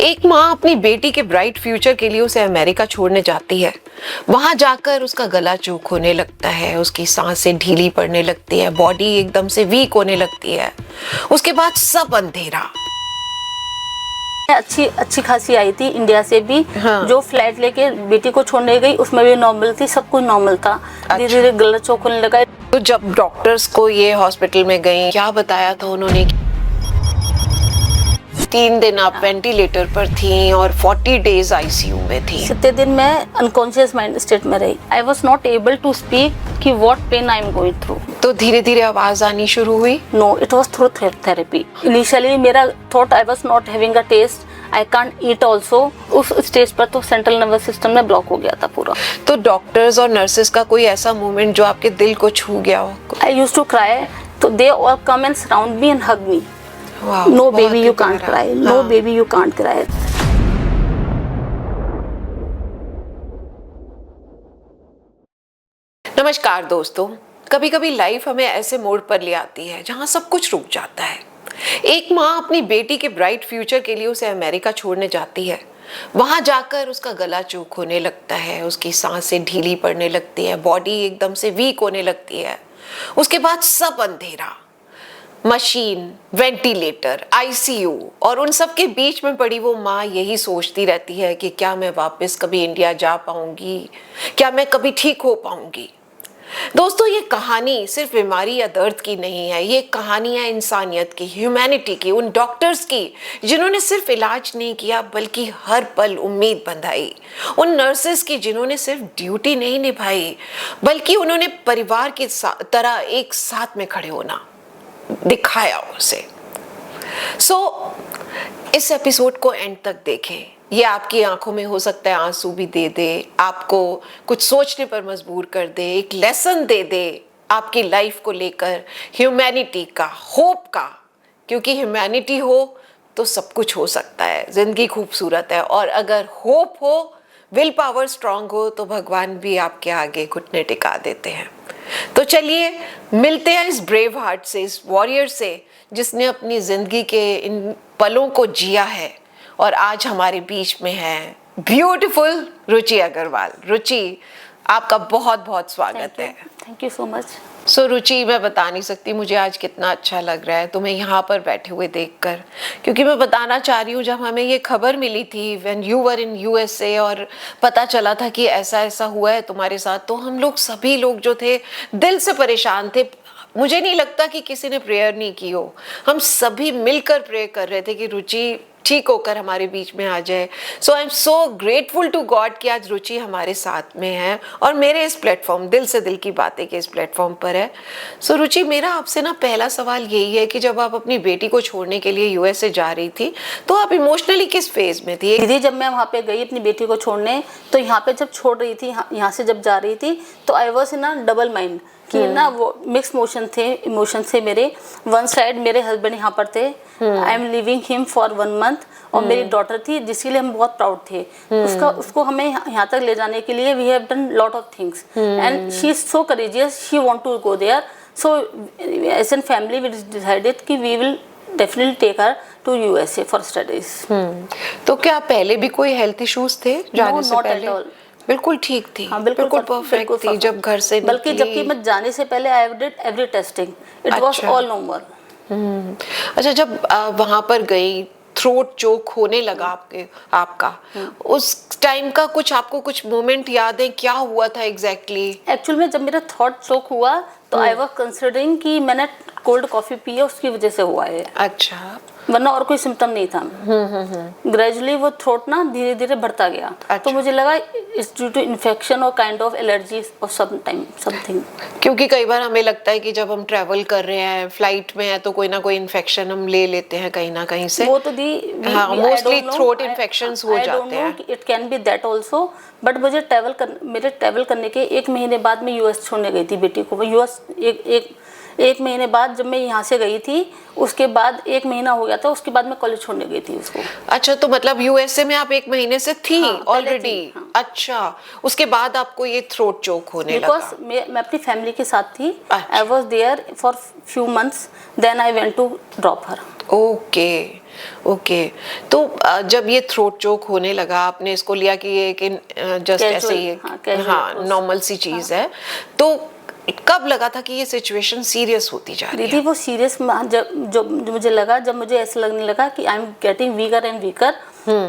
एक माँ अपनी बेटी के ब्राइट फ्यूचर के लिए उसे अमेरिका छोड़ने जाती है। वहां जाकर उसका गला चूक होने लगता है, उसकी सांसें ढीली पड़ने लगती है, बॉडी एकदम से वीक होने लगती है। उसके बाद सब अंधेरा। अच्छी अच्छी खासी आई थी इंडिया से भी। हाँ। जो फ्लाइट लेके बेटी को छोड़ने गई उसमें भी नॉर्मल थी, सब कुछ नॉर्मल था। धीरे धीरे गला चौक होने लगा। तो जब डॉक्टर्स को ये हॉस्पिटल में गई, क्या बताया था उन्होंने? 3 दिन आप वेंटिलेटर पर थी और 40 डेज आईसीयू में थी। 7 दिन मैं अनकॉन्शियस माइंड स्टेट में रही। I was not able to speak कि what pain I am going through. तो धीरे धीरे आवाज आनी शुरू हुई? No, it was through therapy. Initially मेरा thought I was not having a taste, I can't eat also. उस स्टेज पर तो सेंट्रल नर्वस सिस्टम में ब्लॉक हो गया था पूरा। तो डॉक्टर्स और नर्सेस का कोई ऐसा मोमेंट जो आपके दिल को छू गया हो? आई यूज्ड टू क्राई, तो they all come and surround me and hug me. Wow, No बहुत baby, ही you can't प्यारा। cry. No हाँ। baby, you can't cry. नमस्कार दोस्तों, कभी कभी लाइफ हमें ऐसे मोड़ पर ले आती है जहां सब कुछ रुक जाता है। एक माँ अपनी बेटी के ब्राइट फ्यूचर के लिए उसे अमेरिका छोड़ने जाती है। वहां जाकर उसका गला चूक होने लगता है, उसकी सांसें ढीली पड़ने लगती है, बॉडी एकदम से वीक होने लगती है। उसके बाद सब अंधेरा, मशीन, वेंटिलेटर, आईसीयू, और उन सब के बीच में पड़ी वो माँ यही सोचती रहती है कि क्या मैं वापस कभी इंडिया जा पाऊंगी, क्या मैं कभी ठीक हो पाऊंगी। दोस्तों, ये कहानी सिर्फ बीमारी या दर्द की नहीं है, ये कहानी है इंसानियत की, ह्यूमैनिटी की, उन डॉक्टर्स की जिन्होंने सिर्फ इलाज नहीं किया बल्कि हर पल उम्मीद बंधाई, उन नर्सेस की जिन्होंने सिर्फ ड्यूटी नहीं निभाई बल्कि उन्होंने परिवार की तरह एक साथ में खड़े होना दिखाया उसे। इस एपिसोड को एंड तक देखें। ये आपकी आंखों में हो सकता है आंसू भी दे दे, आपको कुछ सोचने पर मजबूर कर दे, एक लेसन दे दे आपकी लाइफ को लेकर, ह्यूमैनिटी का, होप का। क्योंकि ह्यूमैनिटी हो तो सब कुछ हो सकता है, जिंदगी खूबसूरत है, और अगर होप हो, विल पावर स्ट्रांग हो, तो भगवान भी आपके आगे घुटने टिका देते हैं। तो चलिए मिलते हैं इस ब्रेव हार्ट से, इस वॉरियर से, जिसने अपनी जिंदगी के इन पलों को जिया है और आज हमारे बीच में है ब्यूटीफुल रुचि अग्रवाल। रुचि, आपका बहुत बहुत स्वागत है। Thank you so much. Ruchi, मैं बता नहीं सकती मुझे आज कितना अच्छा लग रहा है तुम्हें यहाँ पर बैठे हुए देखकर, क्योंकि मैं बताना चाह रही हूँ, जब हमें ये खबर मिली थी when you were in USA और पता चला था कि ऐसा ऐसा हुआ है तुम्हारे साथ, तो हम लोग सभी लोग जो थे दिल से परेशान थे। मुझे नहीं लगता कि किसी ने प्रेयर नहीं की हो, हम सभी मिलकर प्रे कर रहे थे कि रुचि ठीक होकर हमारे बीच में आ जाए। So I am so grateful to God कि आज रुचि हमारे साथ में है और मेरे इस प्लेटफॉर्म, दिल से दिल की बातें के इस प्लेटफॉर्म पर है। सो रुचि, मेरा आपसे ना पहला सवाल यही है कि जब आप अपनी बेटी को छोड़ने के लिए यूएसए जा रही थी तो आप इमोशनली किस फेज में थी? दीदी, जब मैं वहाँ पे गई अपनी बेटी को छोड़ने, तो यहाँ पे जब छोड़ रही थी, यहाँ से जब जा रही थी, तो I was in a double mind कि ना वो मिक्स इमोशन थे मेरे। वन साइड मेरे हस्बैंड यहाँ पर थे, I am living him for 1 month, और मेरी डॉटर थी जिसके लिए हम बहुत प्राउड थे। उसको हमें यहाँ तक ले जाने के लिए we have done lot of things and she is so courageous, she want to go there. So as an family we decided कि we will definitely take her to USA for studies. तो क्या पहले भी कोई health issues थे जाने से पहले? बिल्कुल ठीक थी। हाँ, बिल्कुल परफेक्ट थी जब घर से निकली। बल्कि जबकि मैं जाने से पहले I did every testing, it was all normal. अच्छा, जब वहां पर गई, थ्रोट चोक होने लगा आपका उस टाइम का आपको कुछ मोमेंट याद है? क्या हुआ था एग्जैक्टली? एक्चुअल में जब मेरा थॉट चोक हुआ तो आई वाज कंसिडरिंग कि मैंने कोल्ड कॉफी पी है, उसकी वजह से हुआ है। अच्छा। वरना और कोई सिम्टम नहीं था। ग्रेजुअली वो थ्रोट ना धीरे धीरे बढ़ता गया। अच्छा। तो मुझे लगा इट्स ड्यू टू इन्फेक्शन और काइंड ऑफ एलर्जी और समथिंग। क्योंकि कई बार हमें लगता है कि जब हम ट्रैवल कर रहे हैं, फ्लाइट में है, तो कोई ना कोई इन्फेक्शन हम ले लेते हैं कहीं ना कहीं से। वो तो मोस्टली थ्रोट इन्फेक्शंस हो जाते हैं। It can B that also, but मुझे मेरे ट्रैवल करने के 1 महीने बाद मैं यूएस छोड़ने गई थी बेटी को। यूएस एक महीने बाद जब मैं यहाँ से गई थी, उसके बाद 1 महीना हो गया था, उसके बाद मैं कॉलेज छोड़ने गई थी उसको। अच्छा, तो मतलब यूएसए में आप 1 महीने से थी ऑलरेडी? हाँ। अच्छा, उसके बाद आपको ये थ्रोट चोक होने लगा? बिकॉज मैं अपनी फैमिली के साथ थी। अच्छा। I was there for few months, then I went to drop her. Okay okay. तो जब ये थ्रोट चोक होने लगा, आपने इसको लिया कि ये कि जस्ट Casual, ऐसे ही हाँ, casual हाँ approach। नॉर्मल सी चीज है, तो कब लगा था कि ये सिचुएशन सीरियस होती जा रही दीदी है? वो सीरियस जो मुझे लगा, जब मुझे ऐसा लगने लगा कि I am getting weaker and weaker,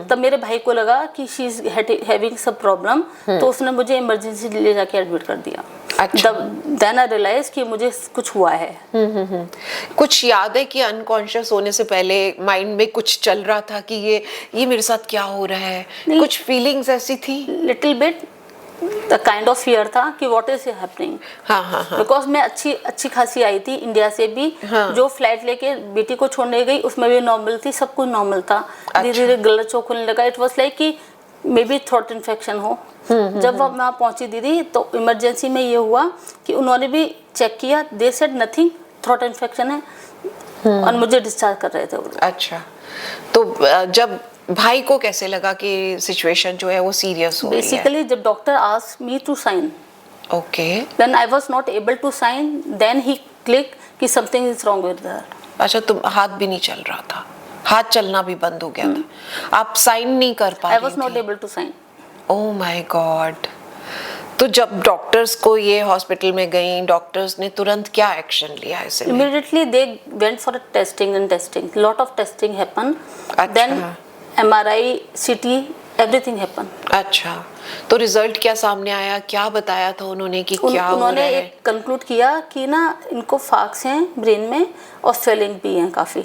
तब मेरे भाई को लगा कि she is having some problem, तो उसने मुझे इमरजेंसी ले जाके एडमिट कर दिया। अच्छा। देन आई रियलाइज कि मुझे कुछ हुआ है। कुछ याद है कि अनकॉन्शियस होने से पहले माइंड में कुछ चल रहा था कि ये मेरे साथ क्या हो रहा है? कुछ फीलिंग्स ऐसी थी? Little bit the kind of fear था कि व्हाट इज हैपनिंग। हाँ हाँ हाँ। बिकॉज मैं अच्छी खासी आई थी इंडिया से भी। हाँ। जो फ्लाइट लेके बेटी को छोड़ने गई उसमें भी नॉर्मल थी, सब कुछ नॉर्मल था। धीरे धीरे गला चौक होने लगा। इट वाज लाइक कि मे बी थ्रोट इन्फेक्शन हो। जब वह वहाँ पहुंची दीदी, तो इमरजेंसी में ये हुआ कि उन्होंने भी चेक किया, they said nothing, throat infection है, और मुझे डिस्चार्ज कर रहे थे वो। अच्छा, तो जब भाई को कैसे लगा कि सिचुएशन जो है वो सीरियस हो रही है? बेसिकली जब doctor asked me to sign, okay. When I was not able to sign, then he click कि something is wrong with her. अच्छा, तुम हाथ भी नहीं चल रहा था, हाथ चलना भी बंद हो गया था, आप साइन नहीं कर पा आई रही वाज नॉट थी? Able to sign. Oh my god. तो जब डॉक्टर्स को ये हॉस्पिटल में गई, डॉक्टर्स ने तुरंत क्या एक्शन लिया ऐसे में? Immediately they went for a testing and testing. Lot of testing happened. अच्छा। Then MRI, CT, everything happened. अच्छा, तो रिजल्ट क्या सामने आया? क्या बताया था उन्होंने कि क्या हो उन्होंने रहा है? एक कंक्लूड किया कि ना इनको फाक्स हैं ब्रेन में और स्वेलिंग भी हैं काफ़ी।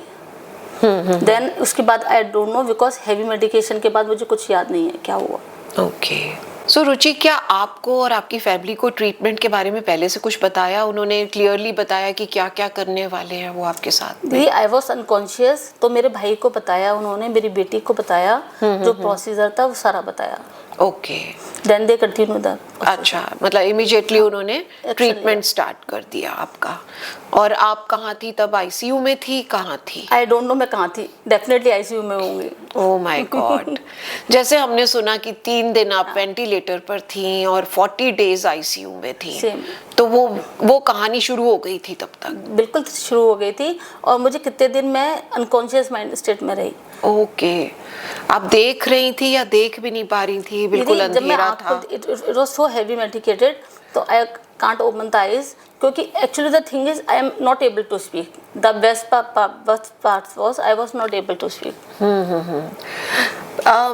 देन उसके बाद I don't know, because heavy medication के बाद मुझे कुछ याद नहीं है क्या हुआ। ओके। सो रुचि, क्या आपको और आपकी फैमिली को ट्रीटमेंट के बारे में पहले से कुछ बताया? उन्होंने क्लियरली बताया कि क्या क्या करने वाले हैं वो आपके साथ? दी आई वॉज अनकॉन्शियस, तो मेरे भाई को बताया उन्होंने, मेरी बेटी को बताया, जो प्रोसीजर था वो सारा बताया। Okay. Then they continue the. अच्छा, मतलब इमीडिएटली उन्होंने Action ट्रीटमेंट स्टार्ट कर दिया आपका। और आप कहाँ थी तब? आईसीयू में थी? कहाँ थी? आई डोंट नो मैं कहाँ थी, डेफिनेटली आईसीयू में होंगी। ओह माय गॉड। जैसे हमने सुना कि 3 दिन आप वेंटिलेटर पर थी और 40 डेज आईसीयू में थी। Same. तो वो कहानी शुरू हो गई थी तब तक? बिल्कुल शुरू हो गई थी, और मुझे कितने दिन मैं अनकॉन्शियस माइंड स्टेट में रही। ओके। आप देख रही थी या देख भी नहीं पा रही थी? बिल्कुल जब मैं अंधेरा था। It was so heavy medicated, तो I can't open the eyes, क्योंकि actually the thing is I am not able to speak. The best part was I was not able to speak.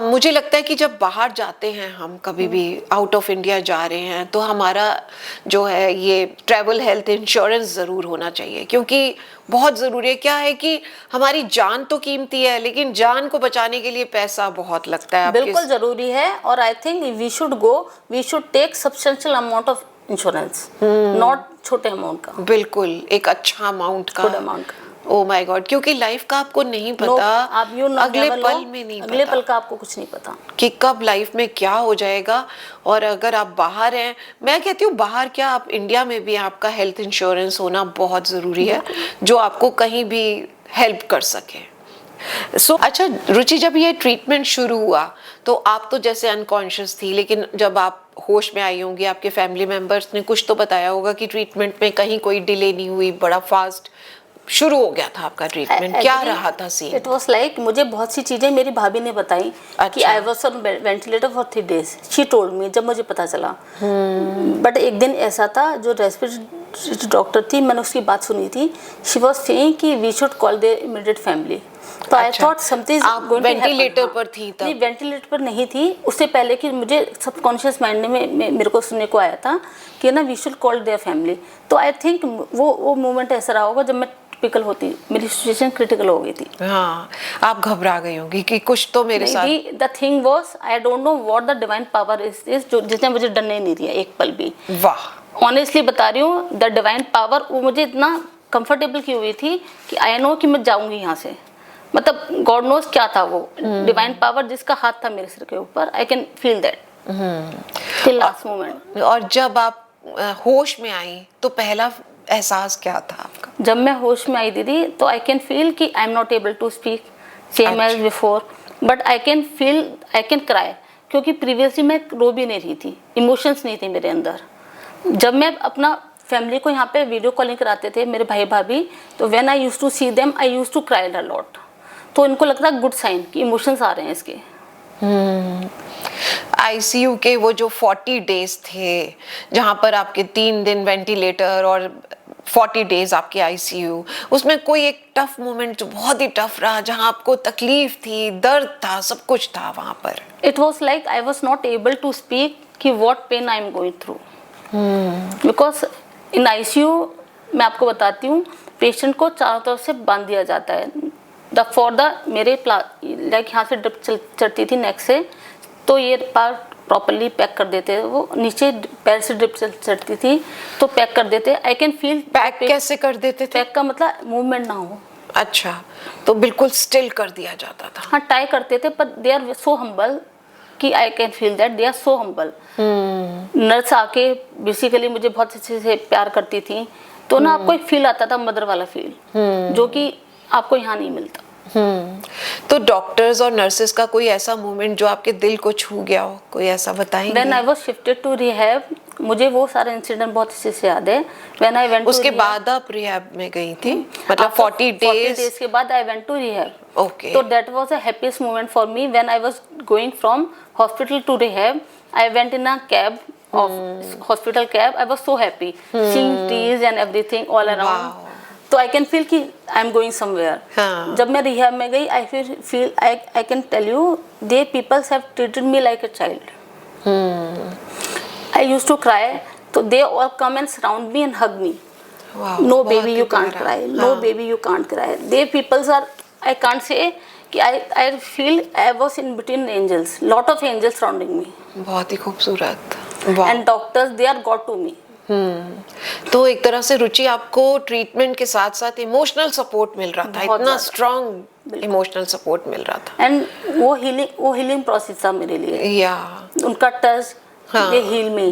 मुझे लगता है कि जब बाहर जाते हैं हम, कभी भी आउट ऑफ इंडिया जा रहे हैं, तो हमारा जो है ये ट्रैवल हेल्थ इंश्योरेंस ज़रूर होना चाहिए, क्योंकि बहुत ज़रूरी है। क्या है कि हमारी जान तो कीमती है, लेकिन जान को बचाने के लिए पैसा बहुत लगता है। बिल्कुल ज़रूरी है, और I think we should take substantial amount of insurance, not छोटे अमाउंट का। बिल्कुल, एक अच्छा अमाउंट का। गुड अमाउंट का। ओ माय गॉड, क्योंकि लाइफ का आपको नहीं पता। आप अगले पल में नहीं अगले पता पल का आपको कुछ नहीं पता कि कब लाइफ में क्या हो जाएगा। और अगर आप बाहर हैं, मैं कहती हूँ बाहर क्या, आप इंडिया में भी आपका हेल्थ इंश्योरेंस होना बहुत ज़रूरी है, जो आपको कहीं भी हेल्प कर सके। अच्छा रुचि, जब ये ट्रीटमेंट शुरू हुआ तो आप तो जैसे अनकॉन्शियस थी, लेकिन जब आप होश में आई होंगी, आपके फैमिली मेंबर्स ने कुछ तो बताया होगा कि ट्रीटमेंट में कहीं कोई डिले नहीं हुई, बड़ा फास्ट शुरू हो गया था आपका ट्रीटमेंट। क्या रहा था सीन? इट वाज लाइक, मुझे बहुत सी चीजें मेरी भाभी ने बताई। अच्छा। कि I was on ventilator for 3 days, she told me, जब मुझे पता चला। बट एक दिन ऐसा था, जो रेस्पिरेटरी डॉक्टर थी, मैंने उसकी बात सुनी थी। शी वाज सेइंग कि we should call their immediate family. तो I thought something is going to happen. Ventilator पर थी तब? नहीं, वेंटिलेटर पर नहीं थी, उससे पहले कि मुझे सबकॉन्शियस माइंड में मेरे को सुनने को आया था कि ना we should call their family. तो आई थिंक वो मोमेंट ऐसा रहा होगा जब मैं टिपिकल होती, मेरी सिचुएशन क्रिटिकल हो गई थी। हाँ, आप घबरा गई होंगी कि कुछ तो मेरे साथ। The thing was, I don't know what the divine power is, जो जिसने मुझे डरने नहीं दिया एक पल भी। वाह। ऑनेस्टली बता रही हूँ, द डिवाइन पावर, वो मुझे इतना कंफर्टेबल की हुई थी कि आई नो कि मैं जाऊंगी यहाँ से। मतलब गॉड नोस क्या था वो डिवाइन पावर, जिसका हाथ था मेरे सिर के ऊपर। आई can feel that till last moment. और जब आप होश में आई तो पहला एहसास क्या था आपका? जब मैं होश में आई दीदी, तो आई कैन फील कि I am not able to speak same as before, but I can feel, I can cry, क्योंकि प्रीवियसली मैं रो भी नहीं रही थी, इमोशंस नहीं थे मेरे अंदर। जब मैं अपना फैमिली को यहाँ पे वीडियो कॉलिंग कराते थे मेरे भाई भाभी, तो when I used to see them I used to cry a lot. तो इनको लगता है गुड साइन कि इमोशंस आ रहे हैं इसके। आईसीयू के वो जो 40 डेज थे जहाँ पर आपके 3 दिन वेंटिलेटर और 40 डेज आपके आईसीयू, उसमें कोई एक टफ मोमेंट जो बहुत ही टफ रहा, जहाँ आपको तकलीफ थी, दर्द था, सब कुछ था वहाँ पर? It was like I was not able to speak कि what pain I am going through, because in ICU मैं आपको बताती हूँ पेशेंट को चारों तरफ से बांध दिया जाता है। मेरे लाइक यहाँ से ड्रिप चढ़ती थी नेक से, तो ये पार्ट प्रॉपरली पैक कर देते, वो नीचे पैर से ड्रिप चढ़ती थी तो पैक कर देते। आई कैन फील। पैक कैसे कर देते थे? पैक का मतलब मूवमेंट ना हो। अच्छा, तो बिल्कुल स्टिल कर दिया जाता था? हाँ, टाई करते थे, पर दे आर सो हम्बल कि I can feel that they are so humble. Nurse आके बेसिकली मुझे बहुत अच्छे से प्यार करती थी, तो ना आपको एक फील आता था, मदर वाला फील, जो कि आपको यहाँ नहीं मिलता। तो डॉक्टर्स और नर्सेस का कोई ऐसा मोमेंट जो आपके दिल को छू गया हो, कोई ऐसा बताएंगे? When I was shifted to rehab, मुझे वो सारे इंसिडेंट बहुत अच्छे से याद है। When I went उसके to बाद आप रिहैब में गई थी, मतलब 40 डेज के बाद I went to rehab. Okay. तो that was a happiest moment for me when I was going from hospital to rehab. I went in a cab of hospital cab. I was so happy seeing trees and everything all around. Wow. तो आई can feel कि I am going somewhere. हाँ। जब मैं rehab में गई I feel I can tell you they peoples have treated me like a child. I used to cry, तो they all come and surround me and hug me. No baby you can't cry, no baby you can't cry. They peoples are, I can't say कि I feel I was in between angels, lot of angels surrounding me. बहुत ही खूबसूरत। And doctors they are God to me. तो एक तरह से रुचि आपको treatment के साथ साथ इमोशनल सपोर्ट मिल रहा था, इतना स्ट्रॉन्ग इमोशनल सपोर्ट मिल रहा था। एंड वो हीलिंग प्रोसेस था मेरे लिए। या उनका touch, they heal me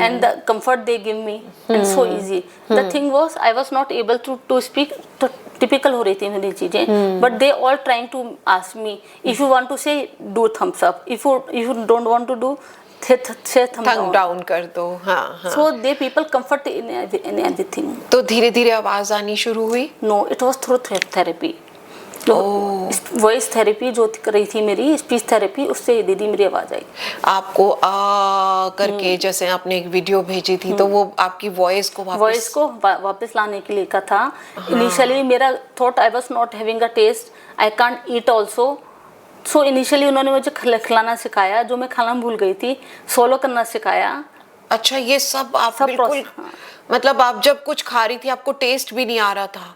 and the comfort they give me and so easy. The thing was I was not able to speak, तो typical हो रही थी मेरी चीजें, but they all trying to ask me if you want to say do thumbs up, if you don't want to do say thumb down कर दो। हाँ हाँ। So they people comfort in everything. तो धीरे धीरे आवाज आनी शुरू हुई? No, it was through therapy. Voice therapy जो कर रही थी मेरी, स्पीच थेरेपी, उससे दीदी मेरी आवाज आई। आपको आ करके जैसे आपने एक वीडियो भेजी थी, तो वो आपकी वॉइस को वापस लाने के लिए का था। इनिशियली मेरा thought I was not having a taste, I can't eat also. So initially उन्होंने मुझे खिलाना सिखाया, जो मैं खाना भूल गई थी, सोलो करना सिखाया। अच्छा, ये सब आप बिल्कुल, मतलब आप जब कुछ खा रही थी आपको टेस्ट भी नहीं आ रहा था?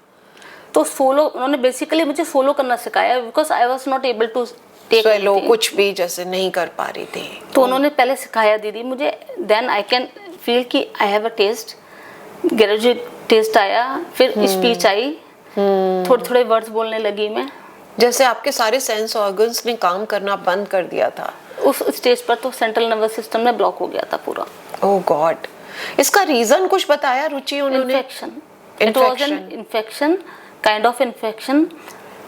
तो सोलो उन्होंने बेसिकली मुझे सोलो करना सिखाया, because I was not able to take swallow, कुछ भी जैसे नहीं कर पा रही थी, तो उन्होंने पहले सिखाया दीदी मुझे। देन आई कैन फील कि I have a taste, graduate taste आया, फिर स्पीच आई, थोड़े थोड़े वर्ड्स बोलने लगी मैं। जैसे आपके सारे सेंस ऑर्गन्स ने काम करना बंद कर दिया था उस स्टेज पर, तो सेंट्रल नर्वस सिस्टम में ब्लॉक हो गया था पूरा। ओह गॉड। इसका रीजन कुछ बताया रुचि उन्होंने? Infection. It was an infection, kind of infection,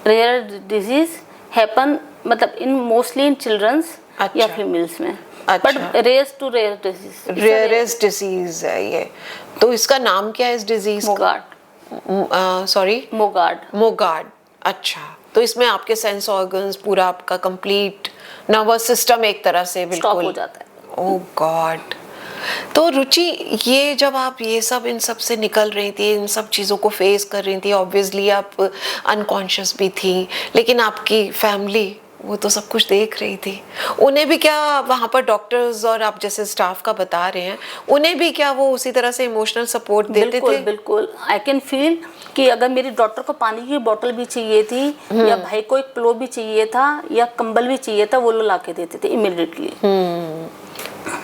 rare disease happen, मतलब इन मोस्टली इन चिल्ड्रंस या फीमेल्स में, but rare to rare disease, rarest disease है ये। तो इसका नाम क्या है इस डिजीज का? मोगार्ड। सॉरी, मोगार्ड। अच्छा, तो इसमें आपके सेंस ऑर्गन्स, पूरा आपका कंप्लीट नर्वस सिस्टम एक तरह से बिल्कुल हो जाता है। ओह गॉड। तो रुचि, ये जब आप ये सब इन सब से निकल रही थी, इन सब चीज़ों को फेस कर रही थी, ऑब्वियसली आप अनकॉन्शियस भी थी, लेकिन आपकी फैमिली वो तो सब कुछ देख रही थी। उन्हें भी क्या वहाँ पर डॉक्टर्स और आप जैसे स्टाफ का बता रहे हैं, उन्हें भी क्या वो उसी तरह से इमोशनल सपोर्ट देते थे? बिल्कुल। आई कैन फील कि अगर मेरी डॉटर को पानी की बोतल भी चाहिए थी, या भाई को एक पिलो भी चाहिए था, या कंबल भी चाहिए था, वो लोग ला के देते थे इमीडिएटली।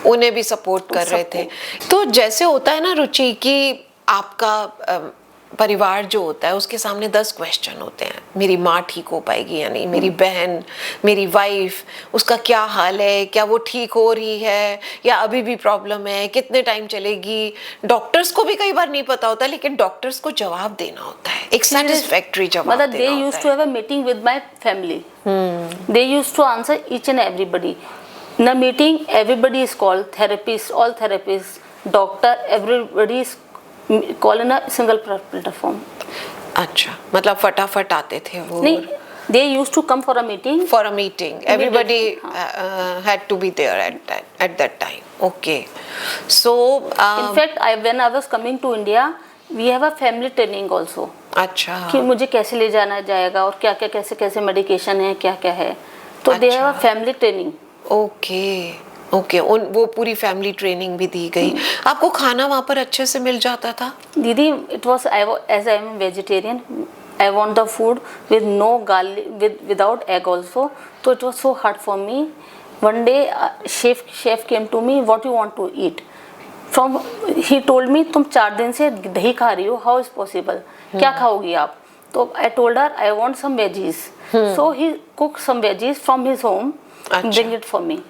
उन्हें भी सपोर्ट कर रहे थे। तो जैसे होता है ना रुचि कि आपका परिवार जो होता है उसके सामने 10 क्वेश्चन होते हैं, मेरी माँ ठीक हो पाएगी या नहीं, मेरी बहन, मेरी वाइफ, उसका क्या हाल है, क्या वो ठीक हो रही है या अभी भी प्रॉब्लम है, कितने टाइम चलेगी। डॉक्टर्स को भी कई बार नहीं पता होता, लेकिन डॉक्टर्स को जवाब देना होता है, एक सेटिस्फैक्टरी जवाब देना होता है। They used to have a meeting with my family. They used to answer each and everybody. In a meeting, everybody is called, therapists, all therapists, doctor, everybody is call in a single platform. अच्छा, मतलब फटाफट आते थे वो? नहीं, they used to come for a meeting. For a meeting, everybody हाँ। had to be there at that time. Okay, so In fact, when I was coming to India, we have a family training also अच्छा, कि मुझे कैसे ले जाना जाएगा और क्या क्या कैसे कैसे मेडिकेशन है, क्या क्या है, तो they have a family training. Okay, उन वो पूरी फैमिली ट्रेनिंग भी दी गई। आपको खाना वहाँ पर अच्छे से मिल जाता था? दीदी, it was as I am vegetarian, I want the food with no garlic, without egg also. So it was so hard for me. One day, chef came to me. What you want to eat? He told me, तुम 4 दिन से दही खा रही हो. How is possible? क्या खाओगी आप? तो I told her I want some veggies. So he cooked some veggies from his home. Bring it for me.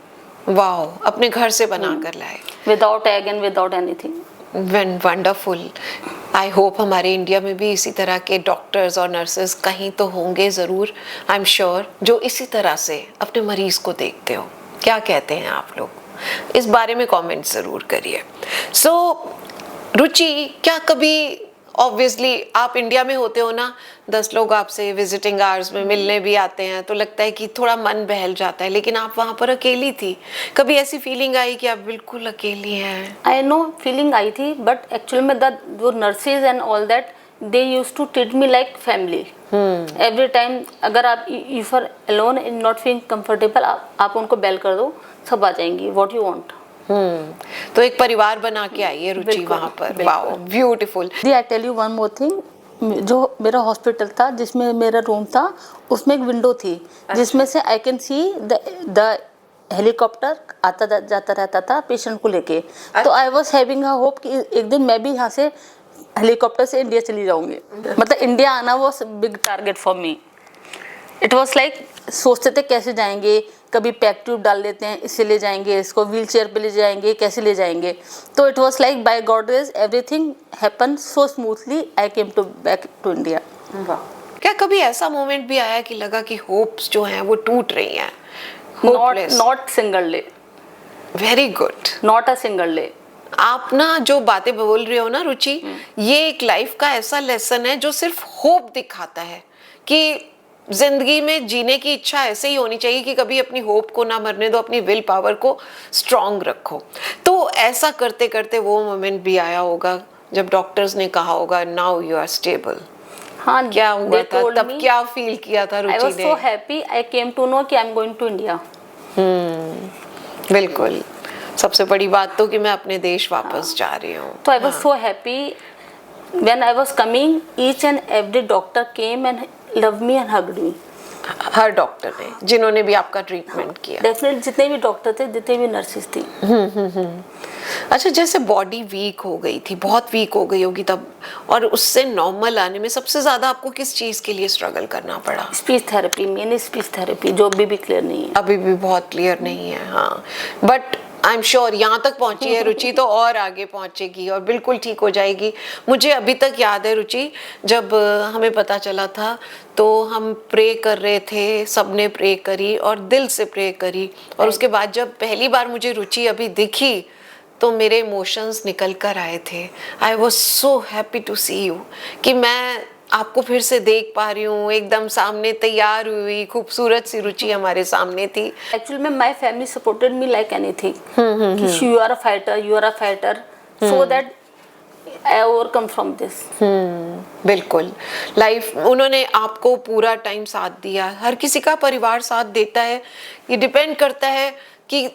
Wow, अपने घर से बना कर लाए? Without egg and without anything. Wonderful. I hope हमारे इंडिया में भी इसी तरह के डॉक्टर्स और नर्सेज कहीं तो होंगे ज़रूर, आई एम श्योर, जो इसी तरह से अपने मरीज़ को देखते हो। क्या कहते हैं आप लोग? इस बारे में कमेंट ज़रूर करिए। सो रुचि, क्या कभी, ऑब्वियसली आप इंडिया में होते हो ना, 10 लोग आपसे विजिटिंग आवर्स में मिलने भी आते हैं तो लगता है कि थोड़ा मन बहल जाता है, लेकिन आप वहाँ पर अकेली थी। कभी ऐसी फीलिंग आई कि आप बिल्कुल अकेली हैं? आई नो फीलिंग आई थी, बट एक्चुअल में जो nurses and all that, they use to treat me like family every time. अगर आप if are alone in not feeling comfortable, आप उनको बेल कर दो, सब आ जाएंगी, व्हाट यू वांट। तो एक परिवार बना के आई है रुचि वहाँ पर। Wow, beautiful. I tell you one more thing, जो मेरा हॉस्पिटल था जिसमें मेरा रूम था, उसमें एक विंडो थी जिसमें से I can see the helicopter आता जाता रहता था पेशेंट को लेके। तो I was having a hope कि एक दिन मैं भी यहाँ से हेलीकॉप्टर से इंडिया चली जाऊंगी। मतलब इंडिया आना was big target for me. It was like, सोचते थे कैसे जाएंगे, कभी पैक ट्यूब डाल देते हैं, इससे ले जाएंगे, इसको व्हील चेयर पे ले जाएंगे, कैसे ले जाएंगे। तो it was like by god grace everything happen so smoothly, I came to back to India. क्या कभी ऐसा मोमेंट भी आया कि लगा कि होप्स जो हैं वो टूट रही हैं? Not single day. Very good. Not a single day. आप ना जो बातें बोल रहे हो ना रुचि, ये एक लाइफ का ऐसा लेसन है जो सिर्फ होप दिखाता है कि जिंदगी में जीने की इच्छा ऐसे ही होनी चाहिए कि कभी अपनी होप को ना मरने दो, अपनी विल पावर को स्ट्रांग रखो। तो ऐसा करते करते वो मोमेंट भी आया होगा जब डॉक्टर्स ने कहा होगा नाउ यू आर स्टेबल। हाँ, क्या हुआ था तब? क्या फील किया था रुचि ने? I was so happy, I came to know कि I am going to India. बिल्कुल, सबसे बड़ी बात तो कि मैं अपने देश वापस जा रही हूँ। तो I was so happy when I was coming, each and every doctor came and love me and hugged me. Her doctor ने, जिन्होंने भी आपका ट्रीटमेंट किया? डेफिनेटली, जितने भी डॉक्टर थे, जितने भी नर्सेज थी। अच्छा, जैसे बॉडी वीक हो गई थी, बहुत वीक हो गई होगी तब, और उससे नॉर्मल आने में सबसे ज्यादा आपको किस चीज के लिए स्ट्रगल करना पड़ा? Speech therapy, main speech therapy, जो अभी भी क्लियर नहीं है। अभी भी बहुत क्लियर नहीं है, हाँ, बट आई एम श्योर यहाँ तक पहुंची है रुचि तो और आगे पहुंचेगी और बिल्कुल ठीक हो जाएगी। मुझे अभी तक याद है रुचि, जब हमें पता चला था तो हम प्रे कर रहे थे, सबने प्रे करी और दिल से प्रे करी, और उसके बाद जब पहली बार मुझे रुचि अभी दिखी तो मेरे इमोशंस निकल कर आए थे। I was so happy to see you, कि मैं आपको फिर से देख पा रही हूँ, एकदम सामने तैयार हुई खूबसूरत सी रुचि हमारे सामने थी। एक्चुअली में my family supported me like anything, कि you are a fighter, you are a fighter, so that I overcome from this. बिल्कुल, लाइफ उन्होंने आपको पूरा टाइम साथ दिया। हर किसी का परिवार साथ देता है, ये डिपेंड करता है कि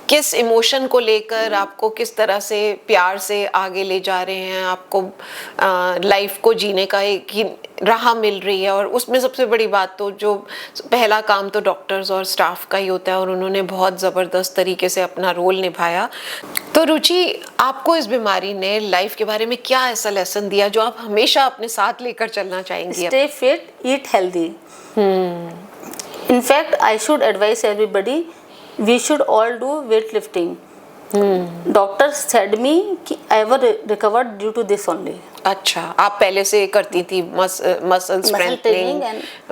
किस इमोशन को लेकर आपको किस तरह से प्यार से आगे ले जा रहे हैं, आपको लाइफ को जीने का एक ही राह मिल रही है। और उसमें सबसे बड़ी बात तो जो पहला काम तो डॉक्टर्स और स्टाफ का ही होता है, और उन्होंने बहुत ज़बरदस्त तरीके से अपना रोल निभाया। तो रुचि, आपको इस बीमारी ने लाइफ के बारे में क्या ऐसा लेसन दिया जो आप हमेशा अपने साथ लेकर चलना चाहेंगी? Stay fit, eat healthy. In fact, I should advise everybody, we should all do weightlifting. Doctor said me कि I were recovered due to this only. अच्छा, आप पहले से करती थी मसल स्ट्रेंथनिंग,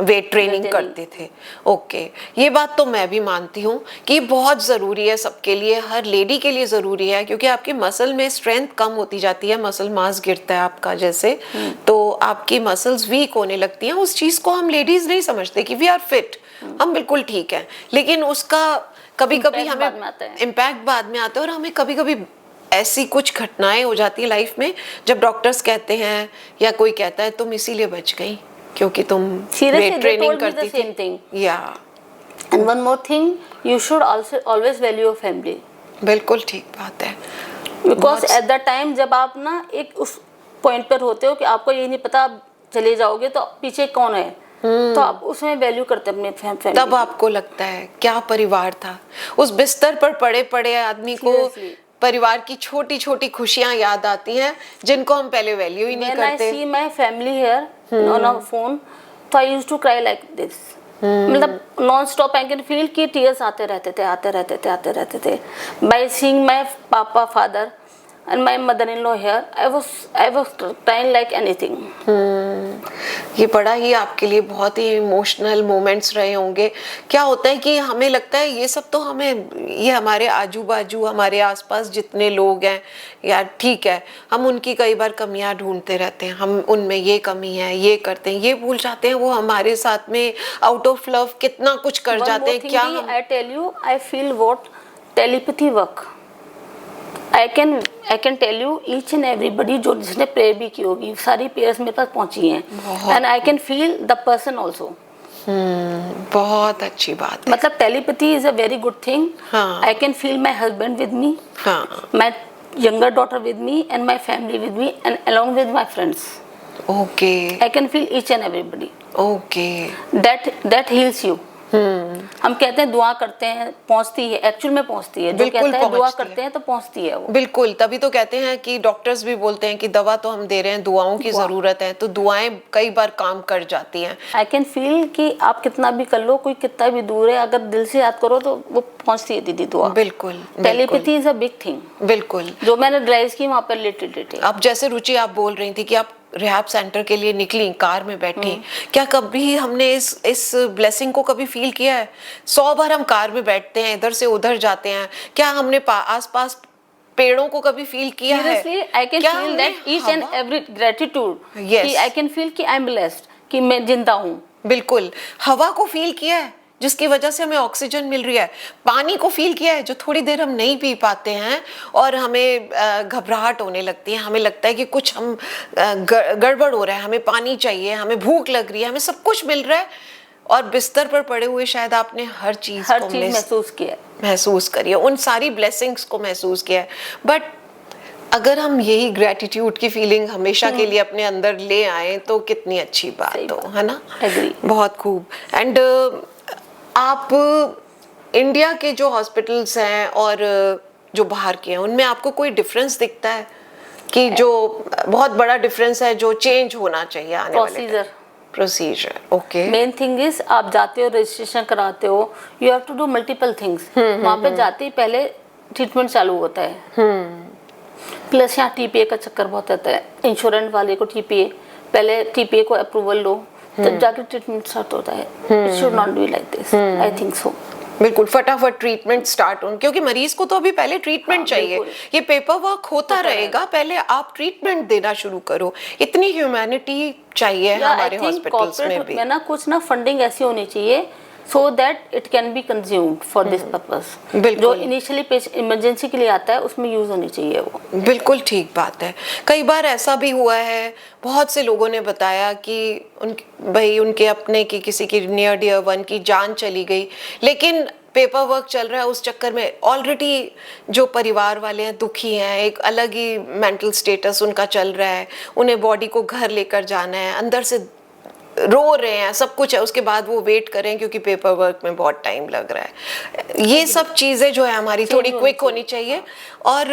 वेट ट्रेनिंग करते थे। ओके, ये बात तो मैं भी मानती हूँ कि बहुत ज़रूरी है सबके लिए, हर लेडी के लिए ज़रूरी है, क्योंकि आपकी मसल में स्ट्रेंथ कम होती जाती है, मसल मास गिरता है आपका जैसे, तो आपकी मसल्स वीक होने लगती हैं। उस चीज़ को हम लेडीज़ नहीं समझते कि वी आर फिट, हम बिल्कुल ठीक है, लेकिन उसका कभी कभी हमें इम्पैक्ट बाद में आता है, और हमें कभी कभी ऐसी कुछ घटनाएं हो जाती है लाइफ में जब डॉक्टर्स कहते हैं या कोई कहता है तुम इसीलिए बच गई क्योंकि तुम वेट ट्रेनिंग करती थी। या and one more thing, you should also always value your family. बिल्कुल ठीक बात है, बिकॉज एट द टाइम जब आप ना एक उस पॉइंट पर होते हो कि आपको ये नहीं पता आप चले जाओगे तो पीछे कौन है, तो आप उसमें वैल्यू करते हैं अपने फैमिली। तब आपको लगता है क्या परिवार था, उस बिस्तर पर पड़े पड़े आदमी को परिवार की छोटी छोटी खुशियां याद आती हैं जिनको हम पहले वैल्यू ही नहीं करते। When I see my family here on a phone, तो I used to cry like this. मतलब non stop I can feel कि टीयर्स आते रहते थे। By seeing my पापा father and my mother-in-law here, I was crying like anything. ये बड़ा ही आपके लिए बहुत ही इमोशनल मोमेंट्स रहे होंगे। क्या होता है कि हमें लगता है ये सब तो हमें, ये हमारे आजू बाजू हमारे आसपास जितने लोग हैं यार ठीक है, हम उनकी कई बार कमियां ढूंढते रहते हैं, हम उनमें ये कमी है ये करते हैं, ये भूल जाते हैं वो हमारे साथ में आउट ऑफ लव कितना कुछ कर जाते हैं। क्या I tell you, I feel what telepathy work. I can tell you each and everybody जो जिसने प्रेयर भी की होगी, सारी प्रेयर्स मेरे पास पहुंची हैं, and I can feel the person also. बहुत अच्छी बात है। मतलब telepathy is a very good thing. हाँ. I can feel my husband with me, हाँ. my younger daughter with me, and my family with me, and along with my friends. Okay. I can feel each and everybody. Okay. That heals you. हम कहते हैं दुआ करते हैं पहुंचती है, actual में पहुंचती है, जो कहते हैं दुआ करते हैं तो पहुंचती है वो। बिल्कुल, तभी तो कहते हैं कि डॉक्टर्स भी बोलते हैं कि दवा तो हम दे रहे हैं, दुआओं की जरूरत है, तो दुआएं कई बार काम कर जाती हैं। आई कैन फील कि आप कितना भी कर लो, कोई कितना भी दूर है, अगर दिल से याद करो तो वो पहुंचती है दीदी दुआ। बिल्कुल, telepathy is a big thing. बिल्कुल, जो मैंने रियलाइज की वहाँ पर रिलेटेड। अब जैसे रुचि आप बोल रही थी कि आप रिहैब सेंटर के लिए निकली, कार में बैठी, क्या कभी हमने इस ब्लेसिंग को कभी फील किया है? 100 बार हम कार में बैठते हैं, इधर से उधर जाते हैं, क्या हमने आसपास पेड़ों को कभी फील किया है? Seriously, I can feel that each and every gratitude. Yes. कि I can feel कि I'm blessed, कि मैं जिंदा हूँ। बिल्कुल, हवा को फील किया है जिसकी वजह से हमें ऑक्सीजन मिल रही है, पानी को फील किया है जो थोड़ी देर हम नहीं पी पाते हैं और हमें घबराहट होने लगती है, हमें लगता है कि कुछ हम गड़बड़ हो रहा है, हमें पानी चाहिए, हमें भूख लग रही है, हमें सब कुछ मिल रहा है, और बिस्तर पर पड़े हुए शायद आपने हर चीज महसूस करी है, उन सारी ब्लेसिंग्स को महसूस किया है। बट अगर हम यही ग्रेटिट्यूड की फीलिंग हमेशा के लिए अपने अंदर ले आए तो कितनी अच्छी बात हो, है ना? बहुत खूब। एंड आप इंडिया के जो हॉस्पिटल्स हैं और जो बाहर के हैं उनमें आपको कोई डिफरेंस दिखता है कि जो बहुत बड़ा डिफरेंस है जो चेंज होना चाहिए आने वाले procedure? Okay, main thing is आप जाते हो रजिस्ट्रेशन कराते हो, you have to do multiple things. वहाँ पे जाते ही पहले ट्रीटमेंट चालू होता है, प्लस यहाँ टीपीए का चक्कर बहुत रहता है, इंश्योरेंस वाले को टीपीए, पहले टीपीए को अप्रूवल लो तब जाके ट्रीटमेंट स्टार्ट होता है। It should not be like this, I think so. बिल्कुल, फटाफट ट्रीटमेंट स्टार्ट हो, क्योंकि मरीज को तो अभी पहले ट्रीटमेंट चाहिए, ये पेपर वर्क होता रहेगा, पहले आप ट्रीटमेंट देना शुरू करो। इतनी ह्यूमैनिटी चाहिए हमारे हॉस्पिटल्स में भी। ना कुछ ना फंडिंग ऐसी होनी चाहिए so that it can be consumed for this purpose. जो इनिशियली इमरजेंसी के लिए आता है उसमें यूज होनी चाहिए वो। बिल्कुल ठीक बात है। कई बार ऐसा भी हुआ है, बहुत से लोगों ने बताया कि भाई उनके अपने की किसी की नियर डियर वन की जान चली गई, लेकिन पेपर वर्क चल रहा है, उस चक्कर में ऑलरेडी जो परिवार वाले हैं दुखी हैं, एक अलग ही मेंटल स्टेटस उनका चल रहा है, उन्हें बॉडी को घर लेकर जाना है, अंदर से रो रहे हैं, सब कुछ है, उसके बाद वो वेट करें क्योंकि पेपर वर्क में बहुत टाइम लग रहा है। ये सब चीज़ें जो है हमारी थोड़ी क्विक होनी चाहिए। और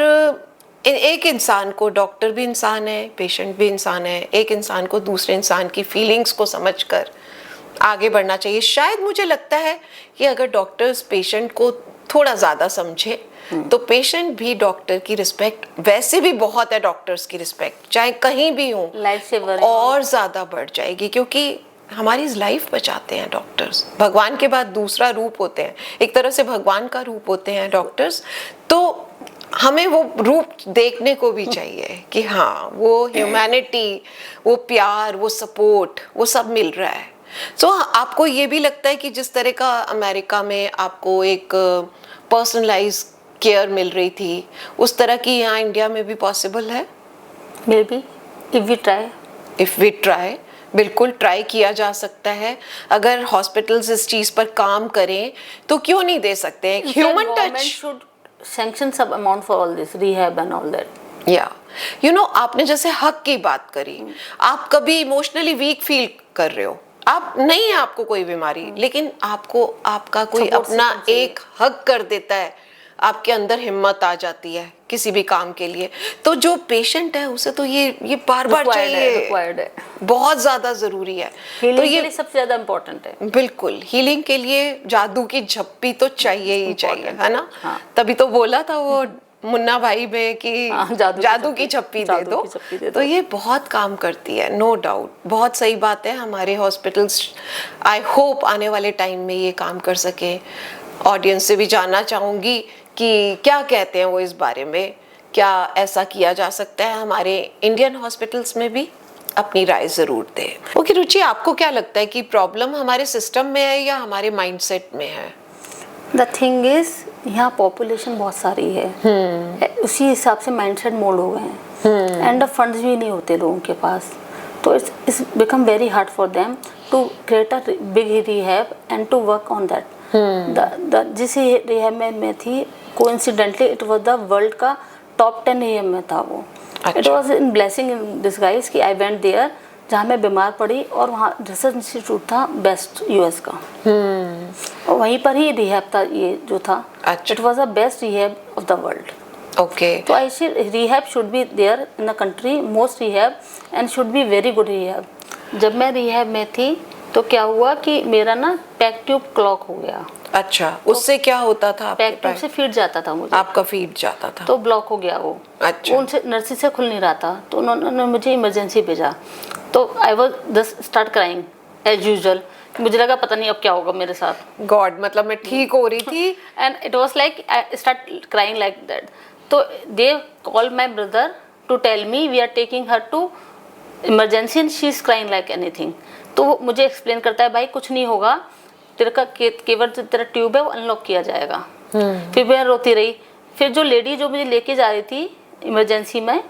एक इंसान को, डॉक्टर भी इंसान है, पेशेंट भी इंसान है, एक इंसान को दूसरे इंसान की फीलिंग्स को समझकर आगे बढ़ना चाहिए। शायद मुझे लगता है कि अगर डॉक्टर्स पेशेंट को थोड़ा ज़्यादा समझे तो पेशेंट भी डॉक्टर की रिस्पेक्ट वैसे भी बहुत है, डॉक्टर्स की रिस्पेक्ट चाहे कहीं भी हो लाइफ सेवर और ज़्यादा बढ़ जाएगी, क्योंकि हमारी लाइफ बचाते हैं डॉक्टर्स। भगवान के बाद दूसरा रूप होते हैं, एक तरह से भगवान का रूप होते हैं डॉक्टर्स। तो हमें वो रूप देखने को भी चाहिए कि हाँ, वो ह्यूमैनिटी, वो प्यार, वो सपोर्ट, वो सब मिल रहा है। सो आपको ये भी लगता है कि जिस तरह का अमेरिका में आपको एक पर्सनलाइज केयर मिल रही थी, उस तरह की यहाँ इंडिया में भी पॉसिबल है? May be if we try. If we try, बिल्कुल ट्राई किया जा सकता है। अगर हॉस्पिटल्स इस चीज़ पर काम करें तो क्यों नहीं दे सकते हैं human touch? should sanction some amount for all this rehab and all that. या आपने जैसे हक की बात करी, आप कभी इमोशनली वीक फील कर रहे हो, आप नहीं है आपको कोई बीमारी, लेकिन आपको आपका कोई Support अपना system चाहिए। एक हक कर देता है, आपके अंदर हिम्मत आ जाती है किसी भी काम के लिए। तो जो पेशेंट है उसे तो ये बार बार चाहिए, रिक्वायर्ड है, बहुत ज्यादा जरूरी है। हीलिंग तो के ये लिए सबसे ज्यादा इम्पोर्टेंट है। बिल्कुल हीलिंग के लिए जादू की झप्पी तो चाहिए ही चाहिए, है ना? हाँ। तभी तो बोला था वो मुन्ना भाई में कि हाँ, जादू की झप्पी दे जादू दो। की झप्पी दे तो दो। ये बहुत काम करती है, नो डाउट, बहुत सही बात है। हमारे हॉस्पिटल्स आई होप आने वाले टाइम में ये काम कर सके। ऑडियंस से भी जानना चाहूंगी कि क्या कहते हैं वो इस बारे में, क्या ऐसा किया जा सकता है हमारे इंडियन हॉस्पिटल्स में भी? अपनी राय जरूर दें। ओके रुचि, आपको क्या लगता है कि प्रॉब्लम हमारे सिस्टम में है या हमारे माइंडसेट में है? द थिंग इज यहाँ पॉपुलेशन बहुत सारी है, उसी हिसाब से माइंडसेट मोल्ड हो गए हैं, एंड फंड्स भी नहीं होते लोगों के पास, तो it's become very hard for them to create a big rehab and to work on that. जिस रिहैब में मैं थी, coincidentally it was the world का टॉप 10 रिहैब में था वो। It was in blessing in disguise that I went there, जहाँ मैं बीमार पड़ी, और वहाँ रिसर्च इंस्टीट्यूट था बेस्ट यूएस का, और वहीं पर ही रिहैब था ये जो था। अच्छा। It was the best rehab of the world. Okay. तो I see rehab should be there in the country, most rehab, and should be very good rehab. जब मैं रिहैब में थी तो क्या हुआ कि मेरा ना पैक ट्यूब क्लॉक हो गया। अच्छा, उससे क्या होता था? पैक ट्यूब से फीड जाता था मुझे, आपका फीड जाता था तो ब्लॉक हो गया वो। अच्छा। उनसे नर्सी से खुल नहीं रहा था, तो उन्होंने मुझे इमरजेंसी भेजा। तो I was just start crying as usual. मुझे लगा पता नहीं अब क्या होगा मेरे साथ। गॉड, मतलब मैं ठीक हो रही थी and it was like I start crying like that. तो they call my brother to tell me we are taking her to emergency and she is crying like anything. तो वो मुझे एक्सप्लेन करता है, भाई कुछ नहीं होगा, तेरे का केवल तेरा ट्यूब है वो अनलॉक किया जाएगा। फिर मैं रोती रही। फिर जो लेडी जो मुझे लेके जा रही थी इमरजेंसी में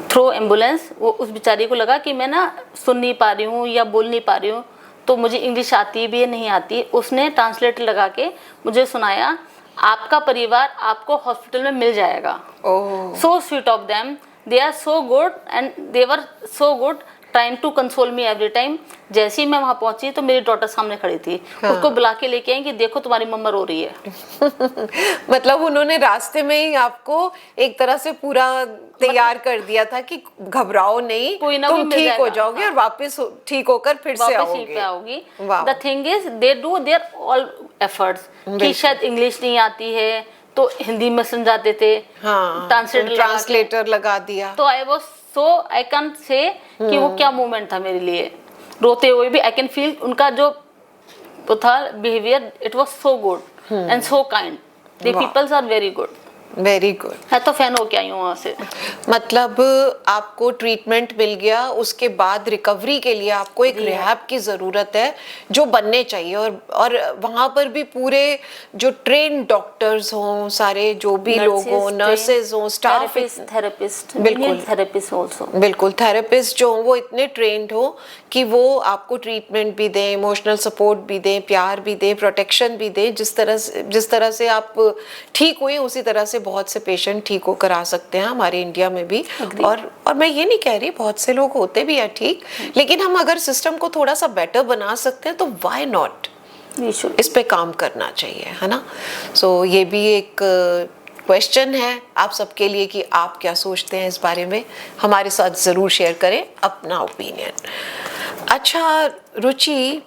थ्रू एम्बुलेंस, वो उस बेचारी को लगा कि मैं ना सुन नहीं पा रही हूँ या बोल नहीं पा रही हूँ, तो मुझे इंग्लिश आती भी है नहीं आती, उसने ट्रांसलेटर लगा के मुझे सुनाया, आपका परिवार आपको हॉस्पिटल में मिल जाएगा। So sweet of them, they are so good and they were so good trying to console me every time. जैसे ही मैं वहाँ पहुंची तो मेरी डॉटर सामने खड़ी थी। हाँ। उसको बुला के लेके आई कि देखो तुम्हारी मम्मा रो रही है। मतलब उन्होंने रास्ते में ही आपको एक तरह से पूरा तैयार कर दिया था कि घबराओ नहीं, कोई ना तुम ठीक हो जाओगे। हाँ। और वापस ठीक होकर फिर से आओगी। The thing is they do their all efforts कि शायद इंग्लिश नहीं आती है तो हिंदी में समझाते थे। हाँ, ट्रांसलेटर लगा दिया। तो I was so I can say कि वो क्या मोमेंट था मेरे लिए। रोते हुए भी आई कैन फील उनका जो वो था behaviour, it was so good and so kind. The peoples are very good. Very good. मैं तो फैन हो के आई हूँ वहाँ से। मतलब आपको ट्रीटमेंट मिल गया, उसके बाद रिकवरी के लिए आपको एक रिहैब की ज़रूरत है जो बनने चाहिए, और वहाँ पर भी पूरे जो ट्रेन डॉक्टर्स हों, सारे जो भी लोग हों, नर्सेज हों, स्टाफ, थेरेपिस्ट, बिल्कुल थेरेपिस्ट ऑल्सो, बिल्कुल थेरेपिस्ट जो हों वो इतने ट्रेंड हो कि वो आपको ट्रीटमेंट भी दें, इमोशनल सपोर्ट भी दें, प्यार भी दें, प्रोटेक्शन भी दें। जिस तरह से आप ठीक हुए उसी तरह से बहुत से पेशेंट ठीक होकर आ सकते हैं हमारे इंडिया में भी। और मैं ये नहीं कह रही, बहुत से लोग होते भी हैं ठीक, लेकिन हम अगर सिस्टम को थोड़ा सा बेटर बना सकते हैं तो व्हाई नॉट, इस पे काम करना चाहिए, है ना? सो ये भी एक क्वेश्चन है आप सबके लिए कि आप क्या सोचते हैं इस बारे में। हमारे साथ ज़रूर शेयर करें अपना ओपिनियन। अच्छा रुचि,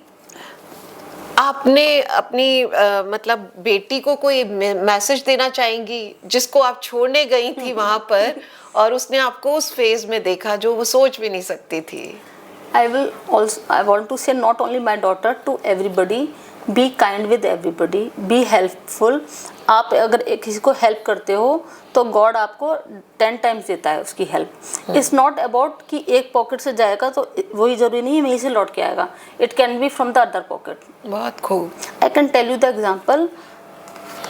आपने अपनी मतलब बेटी को कोई मैसेज देना चाहेंगी जिसको आप छोड़ने गई थी वहां पर और उसने आपको उस फेज में देखा जो वो सोच भी नहीं सकती थी? I want to say not only my daughter, to everybody, be kind with everybody, be helpful. आप अगर किसी को हेल्प करते हो तो गॉड आपको 10 टाइम्स देता है उसकी हेल्प. इट्स नॉट अबाउट कि एक पॉकेट से जाएगा तो वही जरूरी नहीं है वहीं से लौट के आएगा. It can be from the other pocket. बहुत खूब. I can tell you the example.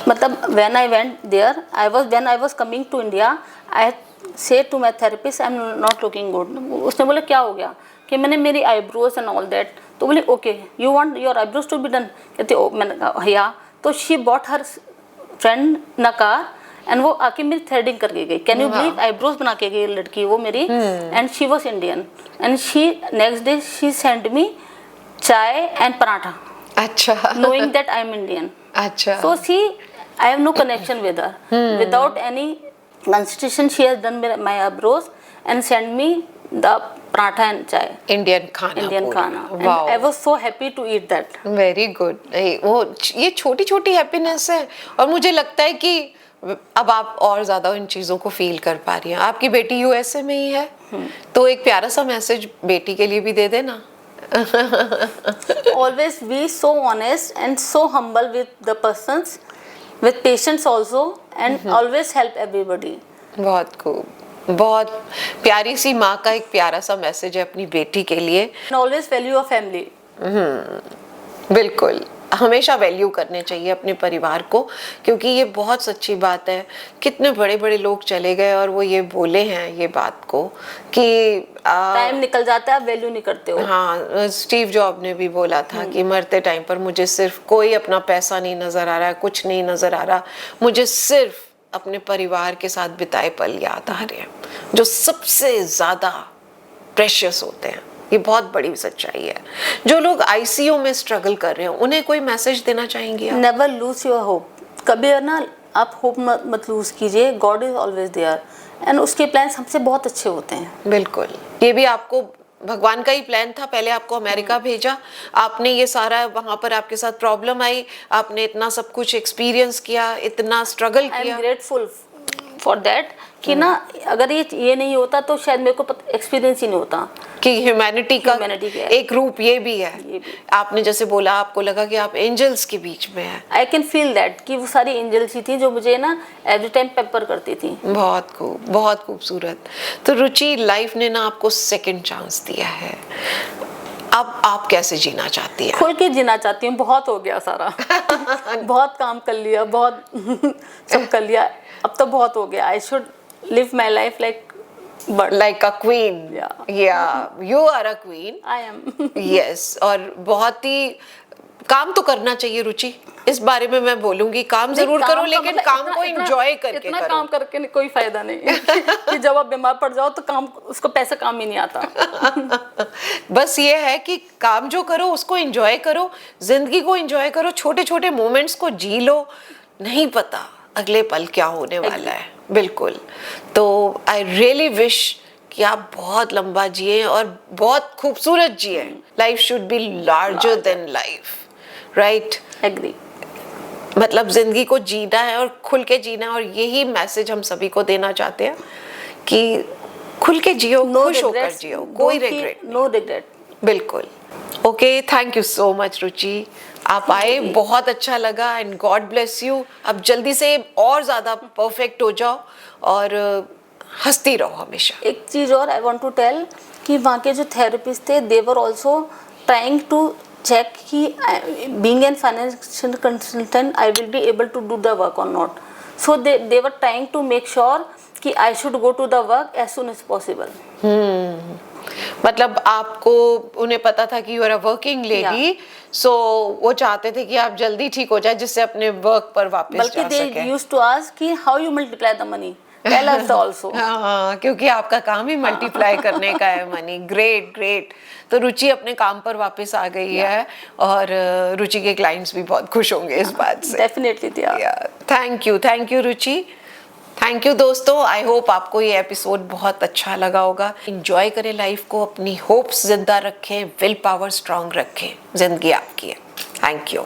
मतलब when I went there, when I was coming to India, I said to my therapist, I'm not looking good. उसने बोला क्या हो गया कि मैंने मेरी आईब्रोज एंड ऑल दैट. तो बोले okay you want your eyebrows to be done. कहते ओ मैंने कहा या. तो she bought her friend a car and वो आके मेरी थ्रेडिंग करके गई. Can you believe? आईब्रोज बना के गई लड़की वो मेरी. And she was Indian and she next day she send me चाय एंड पराठा. अच्छा. knowing that I am Indian. अच्छा. So I have no connection with her. Without any consideration, she has done my eyebrows and sent me the paratha and chai. Indian खाना. Indian khana. And Wow. I was so happy to eat that. Very good. वो ये छोटी छोटी happiness है और मुझे लगता है कि अब आप और ज्यादा इन चीजों को फील कर पा रही हैं. आपकी बेटी यूएसए में ही है तो एक प्यारा सा मैसेज बेटी के लिए भी दे देना. Always be so honest and so humble with the persons, with patience also, and always help everybody. बहुत खूब. बहुत प्यारी सी माँ का एक प्यारा सा मैसेज है अपनी बेटी के लिए. And always value your family. बिल्कुल हमेशा वैल्यू करने चाहिए अपने परिवार को क्योंकि ये बहुत सच्ची बात है. कितने बड़े बड़े लोग चले गए और वो ये बोले हैं ये बात को कि टाइम निकल जाता है आप वैल्यू नहीं करते हो. हाँ, स्टीव जॉब ने भी बोला था कि मरते टाइम पर मुझे सिर्फ कोई अपना पैसा नहीं नजर आ रहा है, कुछ नहीं नजर आ रहा, मुझे सिर्फ अपने परिवार के साथ बिताए पल याद आ रहे हैं जो सबसे ज्यादा प्रेशियस होते हैं. ये बहुत बड़ी सच्चाई है. जो लोग आईसीयू में स्ट्रगल कर रहे हैं उन्हें कोई मैसेज देना चाहेंगी आप? Never lose your hope. कभी ना आप होप मत लूज कीजिए. God is always there and उसके प्लान्स हमसे बहुत अच्छे होते हैं. बिल्कुल. ये भी आपको भगवान का ही प्लान था. पहले आपको अमेरिका भेजा, आपने ये सारा वहां पर आपके साथ प्रॉब्लम आई, आपने इतना सब कुछ एक्सपीरियंस किया, इतना स्ट्रगल किया. I am grateful for that कि ना अगर ये नहीं होता तो शायद मेरे को एक्सपीरियंस ही नहीं होता कि ह्यूमैनिटी का एक रूप ये भी है. आपने जैसे बोला आपको लगा कि आप एंजल्स के बीच में हैं. आई कैन फील दैट कि वो सारी एंजल्स ही थी जो मुझे ना एवरी टाइम पेपर करती थी. बहुत खूब, बहुत खूबसूरत. तो रुचि लाइफ ने ना आपको सेकंड चांस दिया है. अब आप कैसे जीना चाहती हैं? खुल के जीना चाहती हूँ. बहुत हो गया सारा. बहुत काम कर लिया, बहुत सब कर लिया. अब तो बहुत हो गया. I should live my life like a queen. Yeah, you are a queen. I am. Yes. और बहुत ही काम तो करना चाहिए रुचि. इस बारे में मैं बोलूंगी काम जरूर करो लेकिन मतलब काम को एंजॉय करके इतना करो. काम करके कोई फायदा नहीं कि जब आप बीमार पड़ जाओ तो काम उसको पैसा काम ही नहीं आता. बस ये है कि काम जो करो उसको एंजॉय करो, जिंदगी को एंजॉय करो, छोटे छोटे मोमेंट्स को जी लो. नहीं पता अगले पल क्या होने वाला है. बिल्कुल. तो आई रियली विश कि आप बहुत लंबा जिए और बहुत खूबसूरत जिए. Life should be larger than life. Right. Agree. मतलब जिंदगी को जीना है और खुल के जीना है और यही मैसेज हम सभी को देना चाहते हैं कि खुल के जियो, खुश होकर जियो, कोई रिग्रेट. No regret. बिल्कुल. Okay, thank you so much Ruchi. आप आए, बहुत अच्छा लगा एंड गॉड ब्लेस यू. अब जल्दी से और ज़्यादा परफेक्ट हो जाओ और हंसती रहो हमेशा. एक चीज़ और आई वांट टू टेल कि वहाँ के जो थेरेपिस्ट थे they were also trying to check कि being an financial consultant I will be able to do the work और not. So they were trying to make sure कि I should go to the work as soon as possible. मतलब आपको उन्हें पता था कि you are a working lady, so वो चाहते थे कि आप जल्दी ठीक हो जाए जिससे अपने वर्क पर वापस जा सके. बल्कि दे यूज्ड टू आस्क कि how you multiply the money. Tell us also. हाँ, क्योंकि आपका काम ही मल्टीप्लाई करने का है मनी. Great great. तो रुचि अपने काम पर वापस आ गई है और रुचि के क्लाइंट्स भी बहुत खुश होंगे इस बात से. Definitely. Thank you Ruchi. Thank you दोस्तों. आई होप आपको ये एपिसोड बहुत अच्छा लगा होगा. इंजॉय करें लाइफ को, अपनी होप्स जिंदा रखें, विल पावर स्ट्रांग रखें. जिंदगी आपकी है. Thank you.